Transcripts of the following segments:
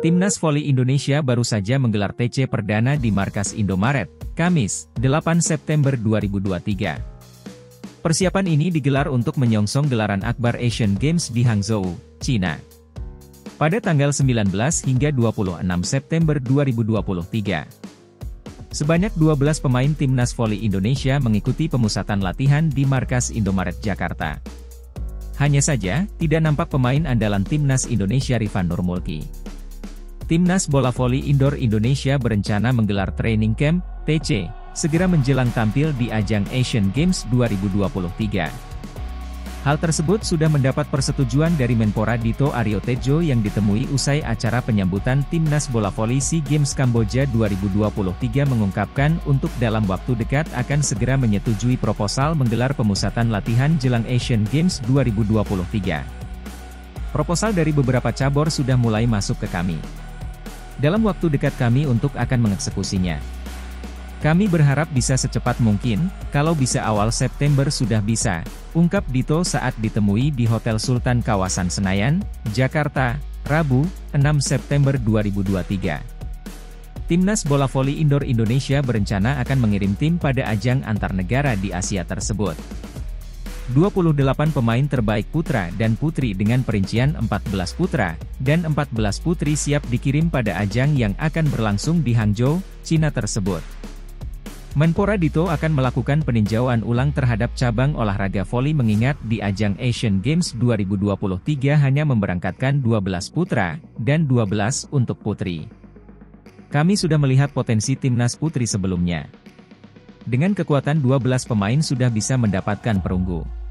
Timnas Voli Indonesia baru saja menggelar TC perdana di Markas Indomaret, Kamis, 8 September 2023. Persiapan ini digelar untuk menyongsong gelaran Akbar Asian Games di Hangzhou, China, pada tanggal 19 hingga 26 September 2023. Sebanyak 12 pemain Timnas Voli Indonesia mengikuti pemusatan latihan di Markas Indomaret Jakarta. Hanya saja, tidak nampak pemain andalan Timnas Indonesia Rifan Nurmulki. Timnas Bola Voli Indoor Indonesia berencana menggelar training camp, TC, segera menjelang tampil di ajang Asian Games 2023. Hal tersebut sudah mendapat persetujuan dari Menpora Dito Aryo Tejo yang ditemui usai acara penyambutan Timnas Bola Voli SEA Games Kamboja 2023 mengungkapkan untuk dalam waktu dekat akan segera menyetujui proposal menggelar pemusatan latihan jelang Asian Games 2023. Proposal dari beberapa cabur sudah mulai masuk ke kami. Dalam waktu dekat kami untuk akan mengeksekusinya. Kami berharap bisa secepat mungkin, kalau bisa awal September sudah bisa, ungkap Dito saat ditemui di Hotel Sultan kawasan Senayan, Jakarta, Rabu, 6 September 2023. Timnas Bola Voli Indoor Indonesia berencana akan mengirim tim pada ajang antar negara di Asia tersebut. 28 pemain terbaik putra dan putri dengan perincian 14 putra dan 14 putri siap dikirim pada ajang yang akan berlangsung di Hangzhou, China tersebut. Menpora Dito akan melakukan peninjauan ulang terhadap cabang olahraga voli mengingat di ajang Asian Games 2023 hanya memberangkatkan 12 putra dan 12 untuk putri. Kami sudah melihat potensi timnas putri sebelumnya. Dengan kekuatan 12 pemain sudah bisa mendapatkan perunggu.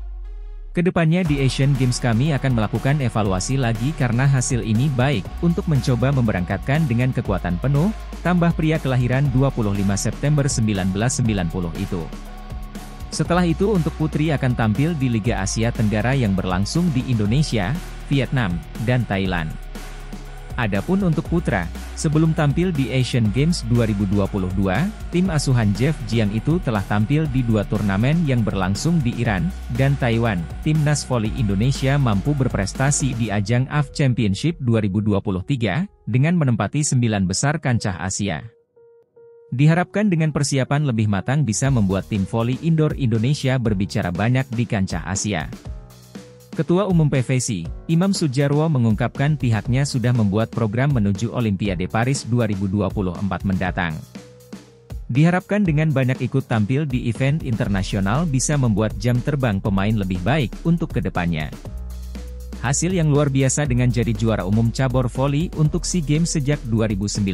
Kedepannya di Asian Games kami akan melakukan evaluasi lagi karena hasil ini baik untuk mencoba memberangkatkan dengan kekuatan penuh, tambah pria kelahiran 25 September 1990 itu. Setelah itu untuk putri akan tampil di Liga Asia Tenggara yang berlangsung di Indonesia, Vietnam, dan Thailand. Adapun untuk putra, sebelum tampil di Asian Games 2022, tim asuhan Jeff Jiang itu telah tampil di 2 turnamen yang berlangsung di Iran dan Taiwan. Timnas Voli Indonesia mampu berprestasi di ajang AFF Championship 2023, dengan menempati 9 besar kancah Asia. Diharapkan dengan persiapan lebih matang bisa membuat tim voli indoor Indonesia berbicara banyak di kancah Asia. Ketua Umum PVSI, Imam Sujarwo mengungkapkan pihaknya sudah membuat program menuju Olimpiade Paris 2024 mendatang. Diharapkan dengan banyak ikut tampil di event internasional bisa membuat jam terbang pemain lebih baik untuk kedepannya. Hasil yang luar biasa dengan jadi juara umum cabur voli untuk SEA Games sejak 2019.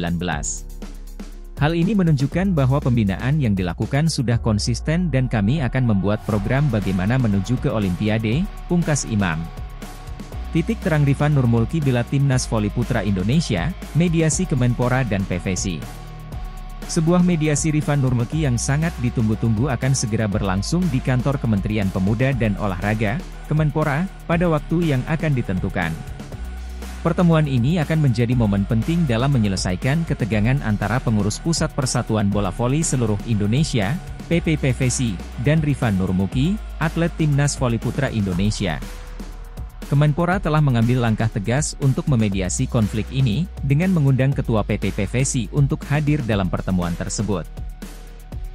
Hal ini menunjukkan bahwa pembinaan yang dilakukan sudah konsisten dan kami akan membuat program bagaimana menuju ke Olimpiade, pungkas Imam. Titik terang Rifan Nurmulki bila Timnas Voli Putra Indonesia, mediasi Kemenpora dan PVSI. Sebuah mediasi Rifan Nurmulki yang sangat ditunggu-tunggu akan segera berlangsung di kantor Kementerian Pemuda dan Olahraga, Kemenpora, pada waktu yang akan ditentukan. Pertemuan ini akan menjadi momen penting dalam menyelesaikan ketegangan antara pengurus Pusat Persatuan Bola Voli Seluruh Indonesia, PPPVSI, dan Rifan Nurmulki, atlet Timnas Voli Putra Indonesia. Kemenpora telah mengambil langkah tegas untuk memediasi konflik ini, dengan mengundang Ketua PPPVSI untuk hadir dalam pertemuan tersebut.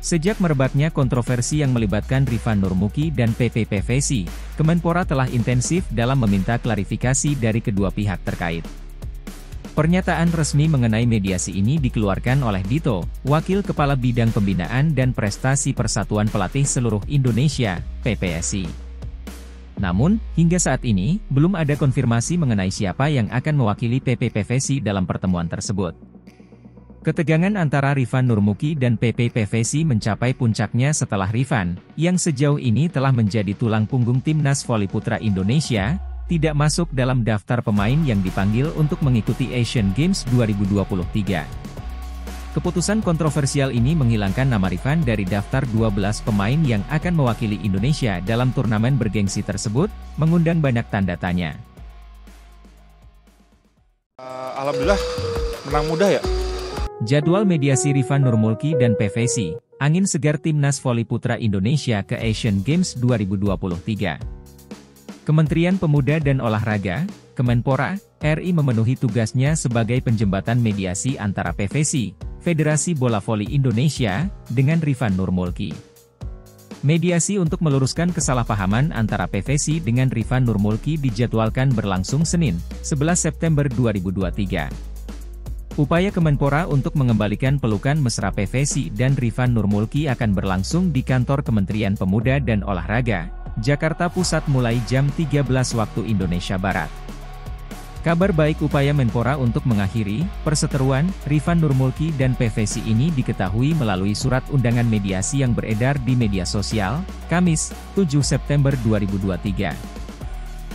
Sejak merebaknya kontroversi yang melibatkan Rifan Nurmulki dan PPPVSI, Kemenpora telah intensif dalam meminta klarifikasi dari kedua pihak terkait. Pernyataan resmi mengenai mediasi ini dikeluarkan oleh Dito, Wakil Kepala Bidang Pembinaan dan Prestasi Persatuan Pelatih Seluruh Indonesia, PPSI. Namun, hingga saat ini, belum ada konfirmasi mengenai siapa yang akan mewakili PPPVSI dalam pertemuan tersebut. Ketegangan antara Rifan Nurmulki dan PPPVSI mencapai puncaknya setelah Rifan, yang sejauh ini telah menjadi tulang punggung Timnas Voli Putra Indonesia, tidak masuk dalam daftar pemain yang dipanggil untuk mengikuti Asian Games 2023. Keputusan kontroversial ini menghilangkan nama Rifan dari daftar 12 pemain yang akan mewakili Indonesia dalam turnamen bergengsi tersebut, mengundang banyak tanda tanya. Alhamdulillah, menang mudah ya. Jadwal mediasi Rifan Nurmulki dan PVSI, angin segar Timnas Voli Putra Indonesia ke Asian Games 2023. Kementerian Pemuda dan Olahraga, Kemenpora RI memenuhi tugasnya sebagai penjembatan mediasi antara PVSI, Federasi Bola Voli Indonesia, dengan Rifan Nurmulki. Mediasi untuk meluruskan kesalahpahaman antara PVSI dengan Rifan Nurmulki dijadwalkan berlangsung Senin, 11 September 2023. Upaya Kemenpora untuk mengembalikan pelukan mesra PVSI dan Rifan Nurmulki akan berlangsung di kantor Kementerian Pemuda dan Olahraga, Jakarta Pusat mulai jam 13 waktu Indonesia Barat. Kabar baik upaya Menpora untuk mengakhiri perseteruan Rifan Nurmulki dan PVSI ini diketahui melalui surat undangan mediasi yang beredar di media sosial, Kamis, 7 September 2023.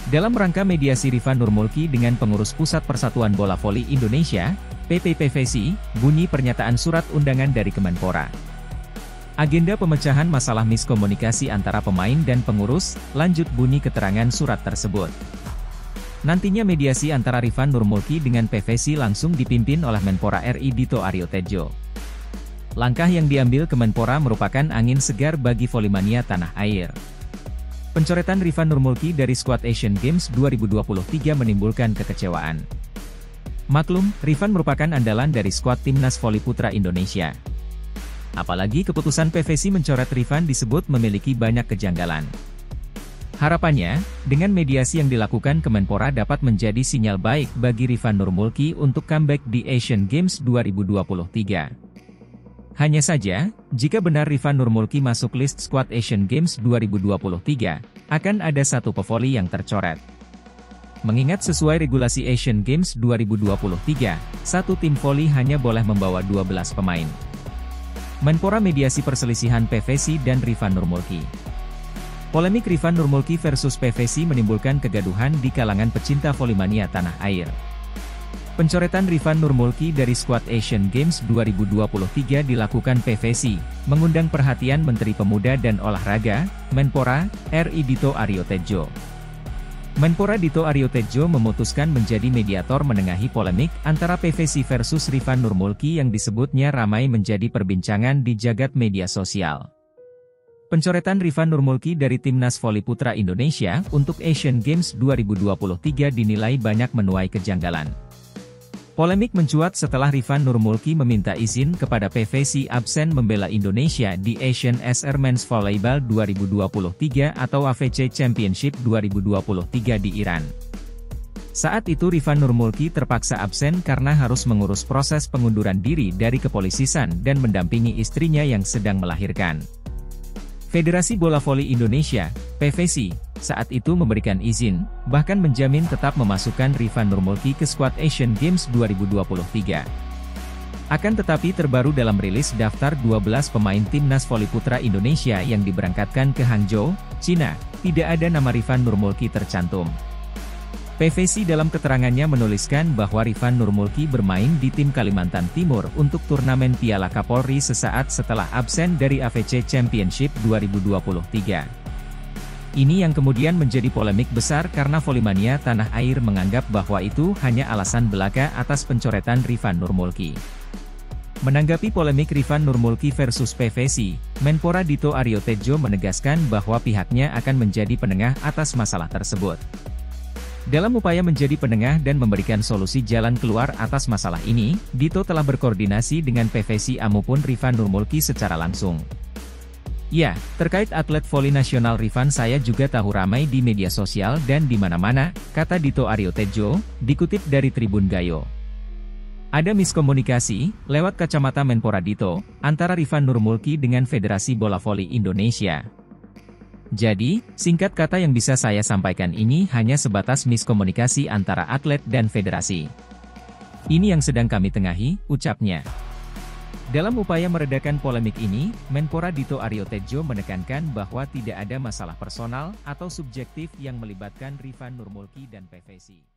Dalam rangka mediasi Rifan Nurmulki dengan pengurus Pusat Persatuan Bola Voli Indonesia, PPPVSI, bunyi pernyataan surat undangan dari Kemenpora. Agenda pemecahan masalah miskomunikasi antara pemain dan pengurus, lanjut bunyi keterangan surat tersebut. Nantinya mediasi antara Rifan Nurmulki dengan PVSI langsung dipimpin oleh Menpora RI Dito Aryo Tejo. Langkah yang diambil Kemenpora merupakan angin segar bagi volimania tanah air. Pencoretan Rifan Nurmulki dari skuad Asian Games 2023 menimbulkan kekecewaan. Maklum, Rifan merupakan andalan dari skuad Timnas Voli Putra Indonesia. Apalagi keputusan PVSI mencoret Rifan disebut memiliki banyak kejanggalan. Harapannya, dengan mediasi yang dilakukan Kemenpora dapat menjadi sinyal baik bagi Rifan Nurmulki untuk comeback di Asian Games 2023. Hanya saja, jika benar Rifan Nurmulki masuk list skuad Asian Games 2023, akan ada satu pevoli yang tercoret. Mengingat sesuai regulasi Asian Games 2023, satu tim voli hanya boleh membawa 12 pemain. Menpora mediasi perselisihan PVSI dan Rifan Nurmulki. Polemik Rifan Nurmulki versus PVSI menimbulkan kegaduhan di kalangan pecinta volimania tanah air. Pencoretan Rifan Nurmulki dari skuad Asian Games 2023 dilakukan PVSI, mengundang perhatian Menteri Pemuda dan Olahraga, Menpora, RI Dito Aryo Tejo. Menpora Dito Aryo Tejo memutuskan menjadi mediator menengahi polemik antara PVSI versus Rifan Nurmulki yang disebutnya ramai menjadi perbincangan di jagat media sosial. Pencoretan Rifan Nurmulki dari Timnas Voli Putra Indonesia untuk Asian Games 2023 dinilai banyak menuai kejanggalan. Polemik mencuat setelah Rifan Nurmulki meminta izin kepada PVSI absen membela Indonesia di Asian SR Men's Volleyball 2023 atau AVC Championship 2023 di Iran. Saat itu Rifan Nurmulki terpaksa absen karena harus mengurus proses pengunduran diri dari kepolisian dan mendampingi istrinya yang sedang melahirkan. Federasi Bola Voli Indonesia, PVSI, saat itu memberikan izin, bahkan menjamin tetap memasukkan Rifan Nurmulki ke skuad Asian Games 2023. Akan tetapi terbaru dalam rilis daftar 12 pemain Timnas Voli Putra Indonesia yang diberangkatkan ke Hangzhou, China, tidak ada nama Rifan Nurmulki tercantum. PVSI dalam keterangannya menuliskan bahwa Rifan Nurmulki bermain di tim Kalimantan Timur untuk turnamen Piala Kapolri sesaat setelah absen dari AVC Championship 2023. Ini yang kemudian menjadi polemik besar karena volimania tanah air menganggap bahwa itu hanya alasan belaka atas pencoretan Rifan Nurmulki. Menanggapi polemik Rifan Nurmulki versus PVSI, Menpora Dito Aryo Tejo menegaskan bahwa pihaknya akan menjadi penengah atas masalah tersebut. Dalam upaya menjadi penengah dan memberikan solusi jalan keluar atas masalah ini, Dito telah berkoordinasi dengan PVSI maupun Rifan Nurmulki secara langsung. Ya, terkait atlet voli nasional Rifan saya juga tahu ramai di media sosial dan di mana-mana, kata Dito Aryo Tejo, dikutip dari Tribun Gayo. Ada miskomunikasi, lewat kacamata Menpora Dito, antara Rifan Nurmulki dengan Federasi Bola Voli Indonesia. Jadi, singkat kata yang bisa saya sampaikan ini hanya sebatas miskomunikasi antara atlet dan federasi. Ini yang sedang kami tengahi, ucapnya. Dalam upaya meredakan polemik ini, Menpora Dito Aryo Tejo menekankan bahwa tidak ada masalah personal atau subjektif yang melibatkan Rifan Nurmulki dan PVSI.